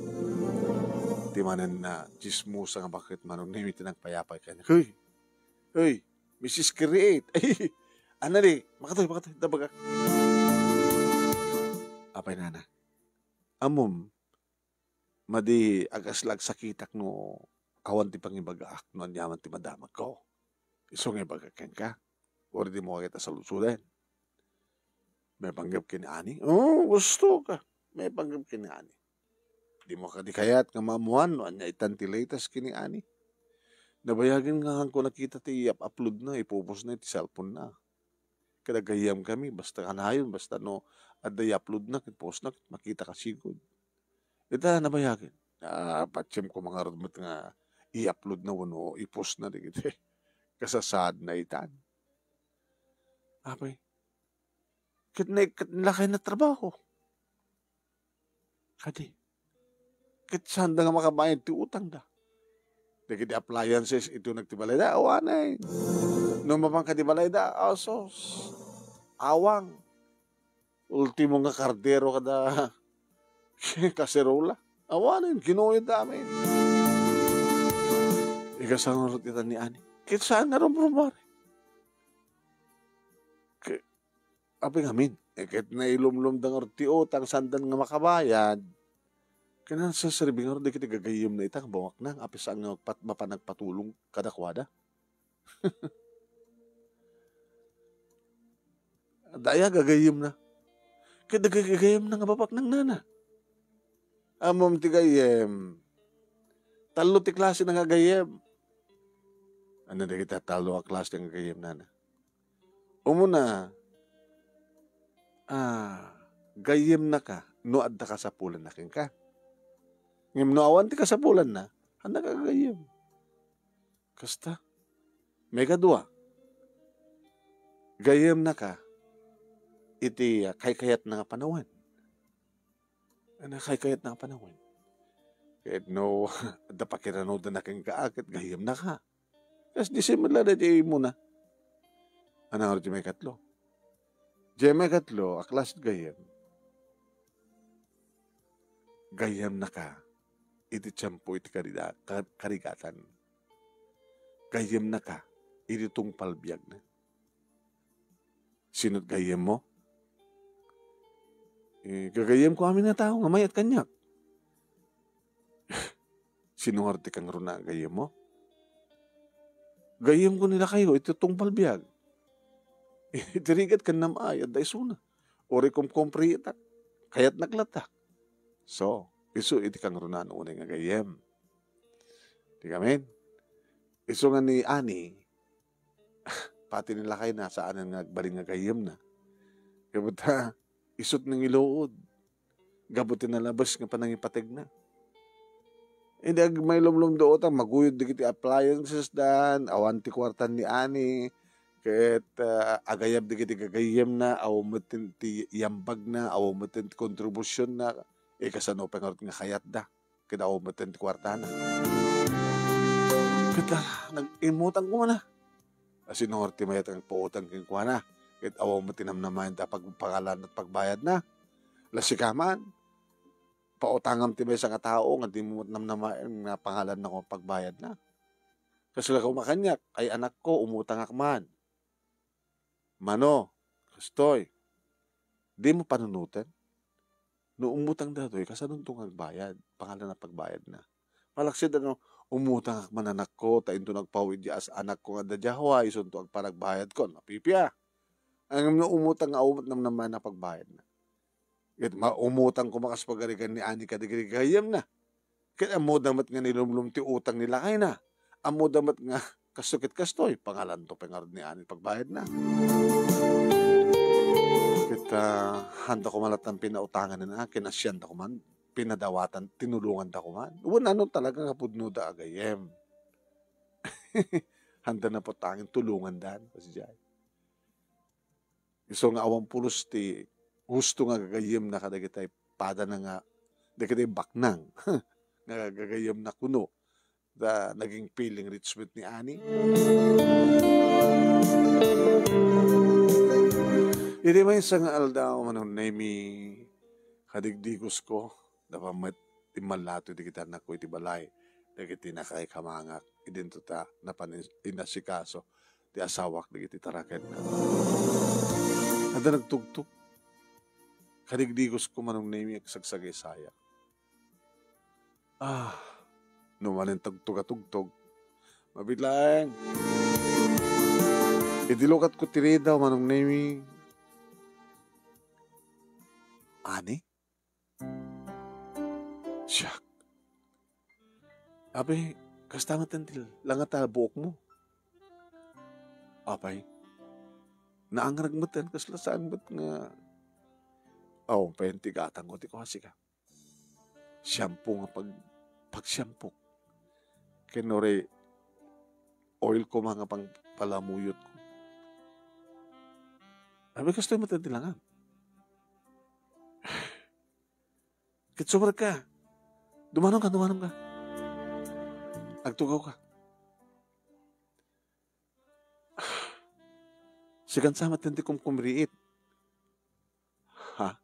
Di manan na chismosa nga bakit manunimi tinagpayapay ka niya. Hey, Mrs. Create. Ay, ano di, makatoy, dabaga. Apay nana. Amom, madi agaslag sakitak no awan ti pangibagaak no anyaman ti madamag ko. Iso nga ibagakan ka. Or di mo kita sa lusudan. May panggap kinaani? Gusto ka. May panggap kinaani. Di mo ka di kayat nga mamuhan no anya itantilatas kinaani. Nabayagin nga ko nakita ti upload na, ipupos na iti cellphone na. Kadagayam kami, basta kanayon, basta no, ada i-upload na, post na, makita ka sigod. Ita nabayagin. Patsyem ko mga rodmat nga i-upload na wano, i-post na di kita. Kasasad na itan. Apay, lakay na trabaho. Kadi. Saan da nga makabayad ti utang da. Dagiti appliances, ito nagtibalay da, awanay. Nung mapang katibalay da, asos. Awang. Ultimo nga kardero kada kaserola. Awanay, kinuyod namin. Ikasang narot ita ni Ani. Saan nga rin pumari? Apay ngamin, kahit na ilumlum da nga ti utang sandan nga makabayad, kailan sa saribing nga rin, di kita gagayim na itang bawak na, apis ang mapanagpatulong kadakwada. Daya gagayim na. Kaya gagayim na nga babak ng nana. Amom ti gayem, talo ti klase na gagayim. Ano na kita talo a klase ng gagayim nana? Umuna, gayem na ka, no adda ka sa pulan na king ka. Ngim no awan ti ka sa pulan na, handa ka gayem. Kasta, may kadua. Gayem na ka, iti kayat na nga panawan. Ano kayat na nga panawan? Kahit no, adda pakirano da na king kaakit, gayem na ka. Kasi di simula na di muna. Ano nga rin may katlo? Jemay katlo, aklas gayem. Gayem na ka, iti tiyempo iti karigatan. Gayem na ka, iti tungpalbiag na. Sinot gayem mo? Gagayem ko amin na tao, nga mayat kanyak. Sinungarte kang runa gayem mo? Gayem ko nila kayo, iti tungpalbiag. Itirigat ka namay, at daisuna. Ori kompri itak, kayat naglatak. So, iso iti kang runan unay nga gayem. Di kamin? Iso nga ni Ani, pati nila kayo na saan nga baling nga gayem na. Kabuta, isot ng iluod. Gabutin na labas nga panangipatig na. Hindi may lumlum doon, maguyod di kiti appliances dan, awanti kwartan ni Ani, kahit agayab di kiti gagayem na, aw matin ti yambag na, aw matin ti kontribusyon na, kasano pengarot nga kayat da, kita aw matin ti kwarta na. Kita, nag-imutang ko na. Asinor ti mayat ang puutang king kwa na, kahit aw matin namnamayan ta pagpangalan at pagbayad na. Lasikaman, pautangam ti may sa katao, nga di mo namnamayan nga pangalan na ko pagbayad na. Kasi lang makanyak, ay anak ko, umutang akman. Mano, kastoy, di mo panunutan. No umutang datoy, kasanong itong nagbayad, pangalan na pagbayad na. Malaksid ano, umutang ak mananak ko, ta into nagpawid as anak ko nga dadyawa, ison to agparagbayad ko, napipya. Ang umutang nga umot naman na pagbayad na. Ket umutang ko makas pagarigan ni ani kadigayam na. Ket amo damat nga nilumlum ti utang nila kay na. Amo damat nga kasukit kastoy, pangalan to pengarod ni ani pagbayad na. Ket handa ko malatang pinautangan na akin, asyan da ko man, pinadawatan, tinulungan da ko man. Uwan ano talaga nga pudno da agayem. Handa na po tangin tulungan dan. Pasijay. Iso nga awang pulos ti gusto nga gagayem na kadagitay pada na nga dagitay baknang nga gagayem na kuno da naging feeling Richmond ni ani. Iti may isang aldaw manong nami kadigdigos ko dapat timalato di kita na ko iti balay dagiti nakay kamangak idinto ta napan inasikaso ti asawak dagiti taraken na. Ada nagtugtog kadigdigos ko manong nami agsagsagay saya. Numanin tugtog. Mabitlang. Idilukat ko tirida manong nami. Ani? Siyak. Abe, kastamat tantil. Langat buok mo. Apay. Naangarag mo tan kaslasaan ba't nga payantigatang ko ti ko kasi ka. Shampoo nga pag-shampoo. Kinore oil ko mga pang palamuyot ko. Abe, kastoy mo tantil lang Kitsubar ka. Dumanong ka. Agtugaw ka. Sigan sama tinti kumriit. Ha?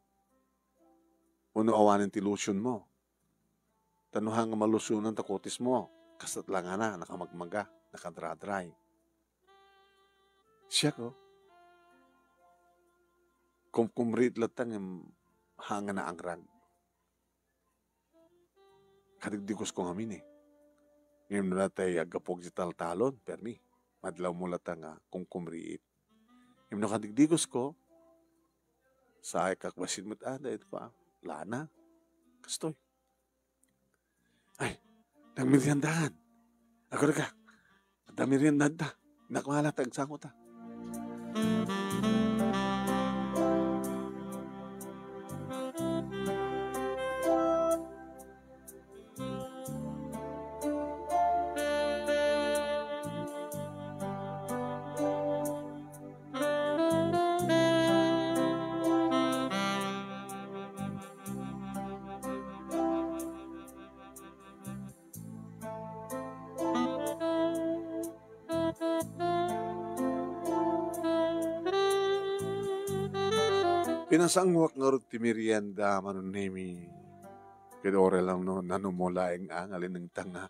Uno awanin ti lotion mo. Tanuhang nga malusunan takotis mo. Kasat lang na, nakamagmaga, nakadra-dry. Siya ko. Kumriit latang yung hanga na ang rag. Kadigdigos ko ngamin Ngayon na tayo agapog si taltalon, permi. Madlaw mo latang kumriit. Ngayon na kadigdigos ko, sa ay kakbasin mo't ito pa, lana, kastoy. Ay, nagmiriandahan. Ako na ka, damiriandahan ta, nakmalatag sa ako ta. Pinasangwak nga rin ti merienda manon nemi. Kidore lang no, nanumulaing alin ng tanga.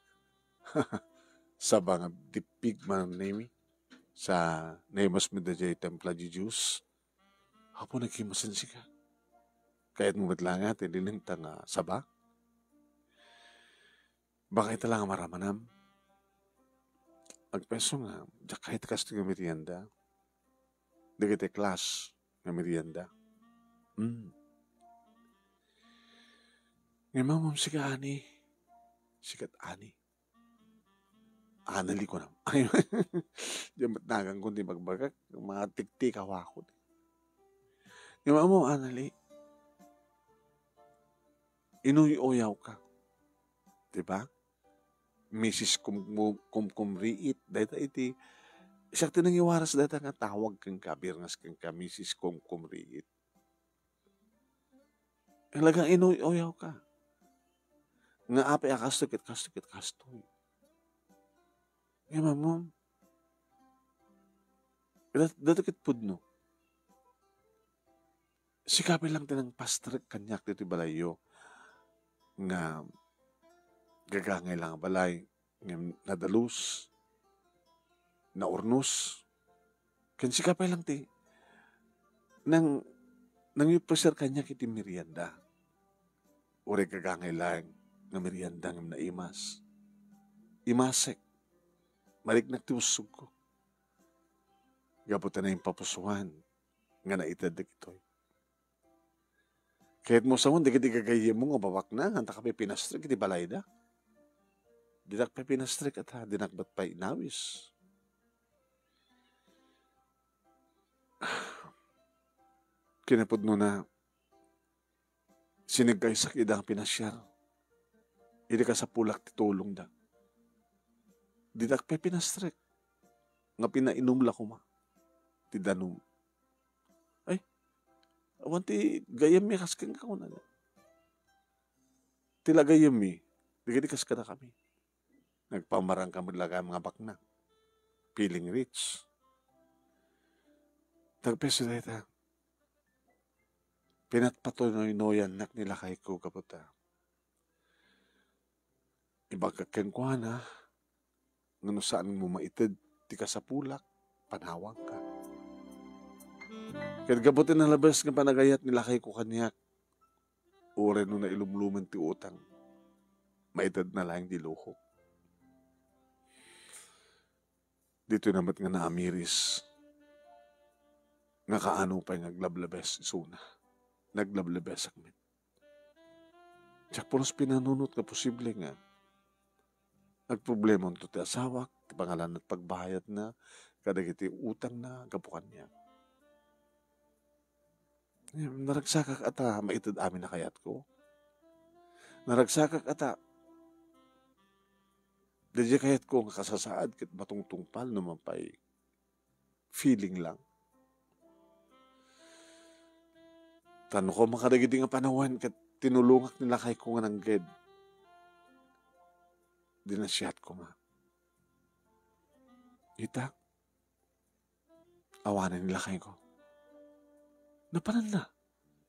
Sa banga dipig manon nemi. Sa nemas medajay templa di Diyos. Hapo nagkimasin sika. Kahit mo batlangat, hindi ng tanga saba. Baka ito lang maramanam. Agpeso nga, kahit kasto nga merienda. Dagiti class nga merienda. Ngayon mamam sika ani. Sikat ani. Anali ko na. Diyan matnagang kundi magbagak. Mga tiktik awakot. Ngayon mamam anali. Inuyoyaw ka. Diba? Mrs. kumriit. Dahil iti. Isakti nang iwaras dahil nga tawag kang kabirngas kang ka Mrs. kumriit. Talagang inuyoyaw ka. Nga api kastukit. Ngayon mamam. Datukit pudno. Sikapin lang tinang pastrik kanyak dito balayo. Nga gagangay lang balay. Nga nadalus. Naurnos. Kan sikapin lang ti. Nang ipreser kanyak iti merienda. Uri gagangay lang nga merienda ng naimas. imasek, maliknak ti usog ko. Gabutan na yung papusuhan, nga naitadag ito'y. Kahit mo sa mundo, di kagaya mo nga babak na, hanta ka pa pinastrik, di balay da. Dinak pa pinastrik at ha, dinakbat pa inawis. Kinapod no na, sinigay sa kidang pinasyar. Hindi ka sa pulak titulong da. Dinak pa pinastrik. Nga pinainom la ko ma. Tidanum. Ay, awan ti gayam mi kasking ka na. Tila gayam mi, digadikas ka na kami. Nagpamarang kami laga mga bakna. Feeling rich. Tagpeso na ita. Pinatpatuloy noyan nak nila kay ko kaputa. Ibagkaken ko na, ngano saan mo maitid, di ka sa pulak, panawag ka. Kaya gabutin na labas ng panagayat nila kay ko kanyak, ure no na ilumluman ti utang, maitid na lang di luho. Dito namat nga naamiris, nga kaano pa yung naglablabes isuna, naglablabes akmin. Tsak pulos pinanunot nga posible nga, nagproblema nito ti asawak, ti pangalan at pagbayad na, kadagiti utang na, gapukan niya. Naragsakak ata, maitid amin na kayat ko. Naragsakak ata, dadya kayat ko nga kasasaad, kit batong tungpal, naman pa'y feeling lang. Tanong ko, makadagiti nga panawan, kat tinulungak nila kay ko nga ng ged. Dinasyat ko nga. Ita, awanan nila kayo ko. Napanan na.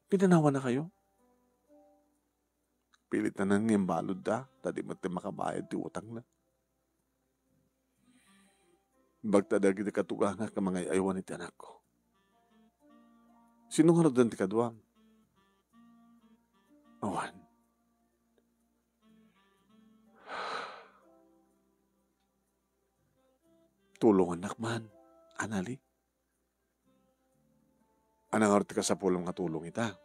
Pinanawa na kayo. Pilit na nang yung balod da. Tadi mati makabayad di utang na. Bagtada kita katugangan ka mga ayawan iti anak ko. Sino nga rodan ti kaduang? Awan. Tulungan nakman, anali. Anang arti ka sa pulang nga tulong ita.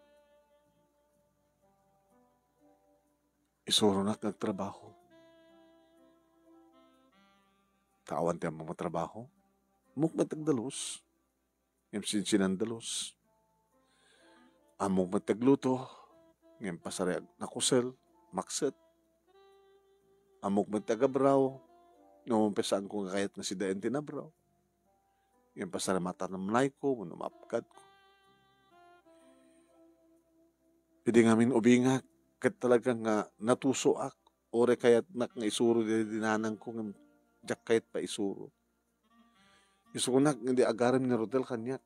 Isuro nak nagtrabaho. Tawan ti ang mga trabaho. Muk matagdalos. Ngayon sinsinan dalos. Amok matagluto. Ngayon pasarayag nakusel, makset. Amok matagabraw. Numpesaan ko nga kayat na si Dayan tinabraw. Yung pasaramata ng malay ko, manumapkad ko. Pwede ngamin ubingak, kat talagang nga natuso ak, ore kayat nak nga isuro dinanang ko, nga jak kayat pa isuro. Isunak, hindi agaram ni Rodel kanyak,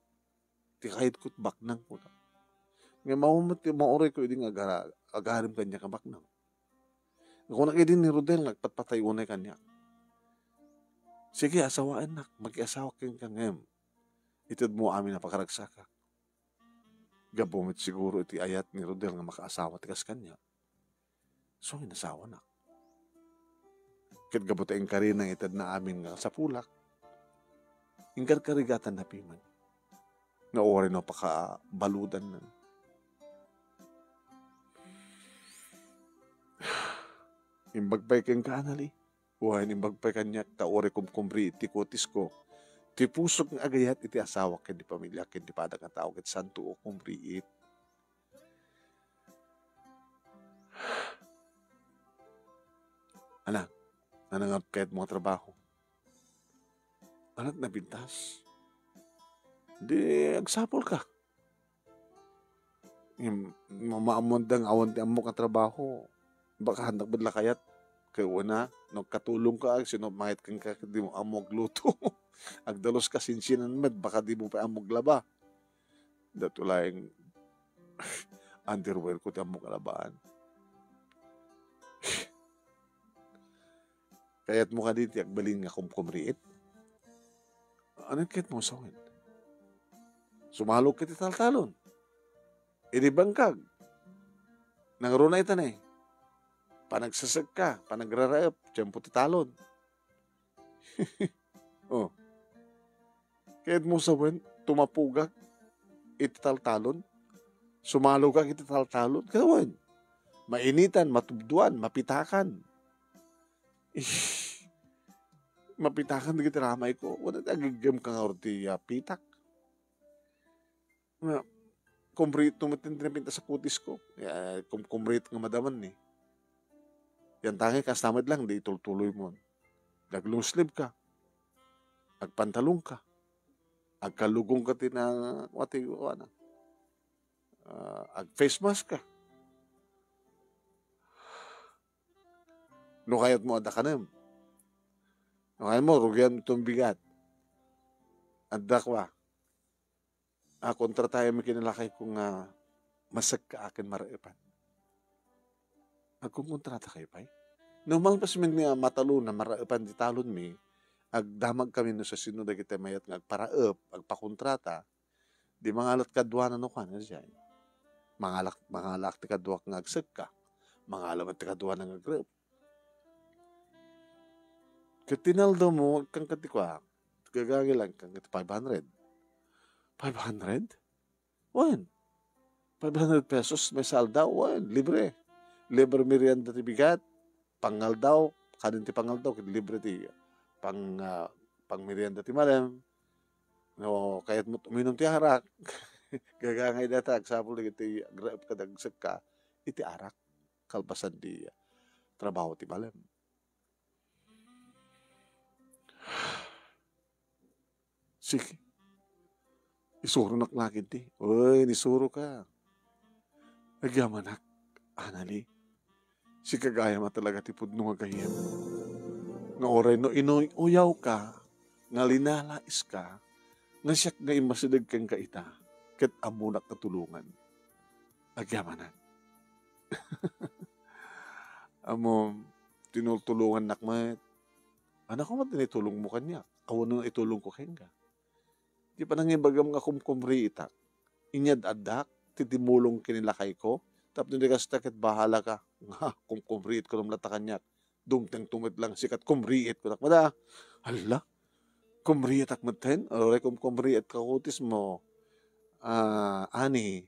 ti kayat ko't baknang ko na. Nga maore ko hindi agaram kanyak ka baknang. Kung nakidin ni Rodel, nagpatpatay unay kanyak. Sige, asawaan nak. Mag-iasawa kin ka ngayon. Itid mo amin na pakaragsakat. Gabumit siguro iti ayat ni Rodel nga makaasawa tikas kanya. So, inasawa nak. Kit gabutain ka rin ang itid na amin nga sa pulak. Ingkar karigatan na piman. Na ori no pakabaludan na. Imbagpay kin ka anali. Buhay ni bagpay kanyak taore kumkumbri iti kotis ko. Ti pusok ng agayat iti asawa ken di pamilya ken di padang nga tao ket santo o kumbriit. Anak, nanangap kahit mga trabaho. Anak na bintas. Di agsapol ka. Mamaamondang awan ti amok ang trabaho. Baka handak badla kayat. Kaya una, nagkatulong ka, sino mahit kang ka, di mo amog luto. Agdalos ka sinsinan med, baka di mo pa amog laba. Datulayang underwear ko ti amog labaan. Kaya't mo ka diti, agbalin nga kumkumriit. Anong kahit mo sawin? Sumalog ka ti taltalon. Inibangkag. Nangaruna ita na eh. Panagsasag ka, panagrarayap, tiyempo ti talon. Oh, kahit mo sa wen, tumapugak, ititaltalon, sumalugak, ititaltalon, kawan. Mainitan, matubduan, mapitakan. Mapitakan na ramay ko. Wala nagigam kang orti pitak. Kumbrito mo tinapinta sa kutis ko. Kumbrito nga madaman ni. Yan tangi kastamad lang, di tuloy mo. Naglong sleeve ka. Agpantalong ka. Agkalugong ka ag face mask ka. No kayat mo ada ka na. No kayat mo, rugyan itong bigat. Adda kwa. Kontra tayo may kinalakay kung masag ka akin maraipan. Agkumontrata kayo pa. Normal pas min nga matalo na maraipan di talon mi. Agdamag kami no sa sinunod kita mayat nga agparaep, agpakontrata. Di mangalat kadwa no kan siya. Mangalak ti kadwa nga agsag ka. Mangalamat ti kadwa nga agrep. Katinaldo mo kang katikwa. Gagagi lang kang 500. 500? Wan. 500 pesos may salda. Wan. Libre. Libre merienda ti bigat. Pangal daw. Kanin ti pangal daw. Libre ti pang merienda ti malam. No, kaya't mo uminom ti harak. Gagangay data. Agsapol iti grab ka dagsag ka. Iti arak. Kalpasan di trabaho ti malam. Sige. Isuro nak lakid ti. Uy, nisuro ka. Nagyamanak. Anali. Si kagaya ma talaga ti pudno nga gayem. Nga oray no inoy uyaw ka. Nga linalais ka. Nga siyak nga imasidag kang kaita. Kat amunak na tulungan. Nagyamanak. Amo, tinutulungan nakmat. Anak ko man tinitulong mo kanya. Awan nang itulong ko kenga. Di pa nangibagam nga kumkumri itak. Inyad adak, titimulong kinilakay ko. Tapos hindi ka stakit bahala ka. Nga, kumkumriit ko nung latakanyak. Dumteng tumit lang sikat, kumriit ko. Nakmada, hala, kumriit akmaten. Aray kumriit ka kutis mo. Ani,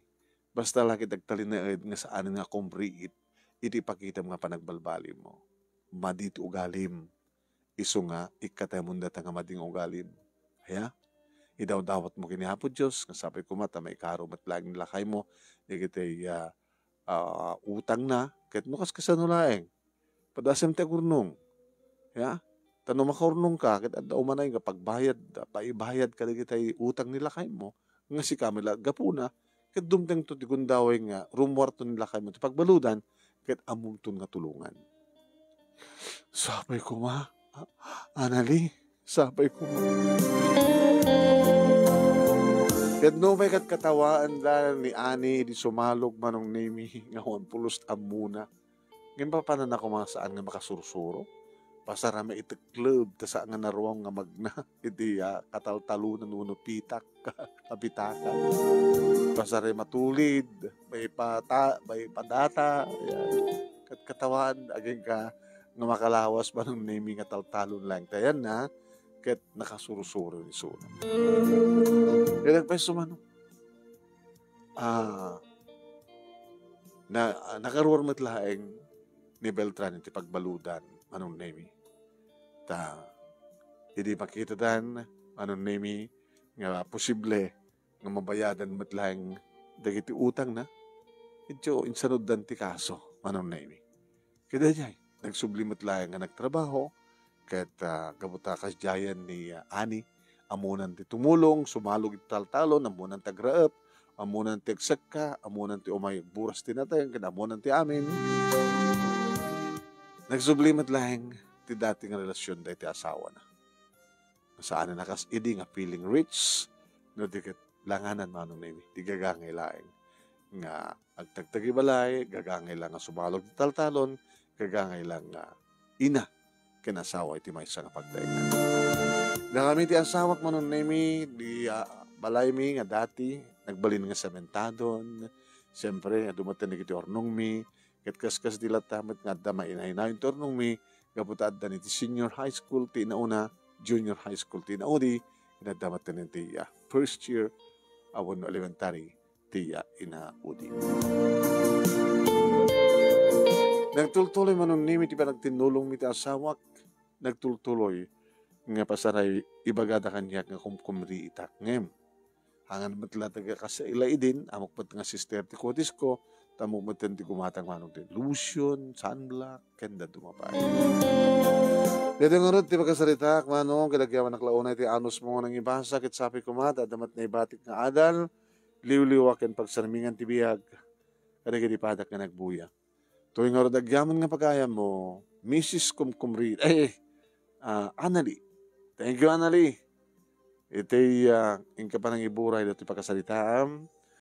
basta lagi dagtalin na nga saan nga kumriit. Iti pakita mga panagbalbali mo. Madit ugalim. Iso nga, ikatay mo data nga mading ugalim. Haya? Idaw-dawat mo kinihapod Diyos, nga sabi ko mata, may karo matlaging lakay mo, ikitay utang na, kahit mo kas kasanulaeng, padasem te kurnong, ya, tanong makurnong ka, kahit adaw manay nga pagbayad, paibayad ka ikitay utang nila kay mo, nga si Kamila, gapuna, kahit dumteng to tigundaway nga, rumwarto nila kay mo, pagbaludan, kahit amumton nga tulungan. Sabay ko ma, Anali, sabay ko ma. Kat no may katawaan da ni Ani di sumalog manong nimi nga huwan pulust amuna. Ngayon pa panan ako mga saan nga makasursuro? Pasara may iti club ta saan nga naruang nga magna iti kataltalunan uno pitak kapitakan. Pasara matulid, may padata, kat katawaan aging ka nga makalawas manong nimi nga taltalon lang. Tayan na ket nakasurusuro ni Suna. Kaya nagpeso man. Nakaruar matlaeng ni Beltran iti pagbaludan anong nemi. Hindi makita dan anong nemi nga posible nga mabayadan matlaeng dagiti utang na. Ito insanod dan ti kaso anong nemi. Kaya dyan, nagsubli matlaeng nga nagtrabaho ket kabuta kasjayan ni Ani amunan ti tumulong sumalog iti taltalon amunan tagraep amunan ti agsekka amunan ti umay buras ti nateng ket amunan ti amin nagsublimat lahing ti dating relasyon da iti asawa na saan na nakas idi nga feeling rich no di ket langanan manong nimi di gagangay laeng nga agtagtagi balay gagangay lang nga sumalog ti taltalon gagangay lang nga ina kinasawa iti maysa nga pagdaingan. Nakami ti asawak manon nemi di balay mi nga dati nagbalin nga sementadon. Siyempre dumaten iti ornong mi ket kaskas di latamet nga adda mainainayon ti ornong mi kaputad da iti senior high school ti inauna junior high school tinaudi, inadamat na tiya first year, awan no elementary, tiya inaudi. Nagtultuloy manon nimi, ti pa nagtinulong mi ti asawak, nagtultuloy, nga pasaray, ibagada kanya nga kumkumri itak ngem. Hangan matla taga kasailay din, amok pat nga sister ti kotis ko, tamok matan ti kumatang manong ti lotion, sunblock, kenda dumapay. Dito nga rin, ti pagkasaritak, manong, kadagyawan naklaunay ti anos mo nang ibasa, kit sapi kumata, damat na ibatik nga adal, liw-liwakin pagsarmingan ti biyag, kadagadipadak nga nagbuya. Tuwing nga rin, dagyaman nga pagkaya mo, Mrs. Kumkumri, Anali. Thank you, Anali. Ito'y ingka pa ng iburay dito pagkasalitaan.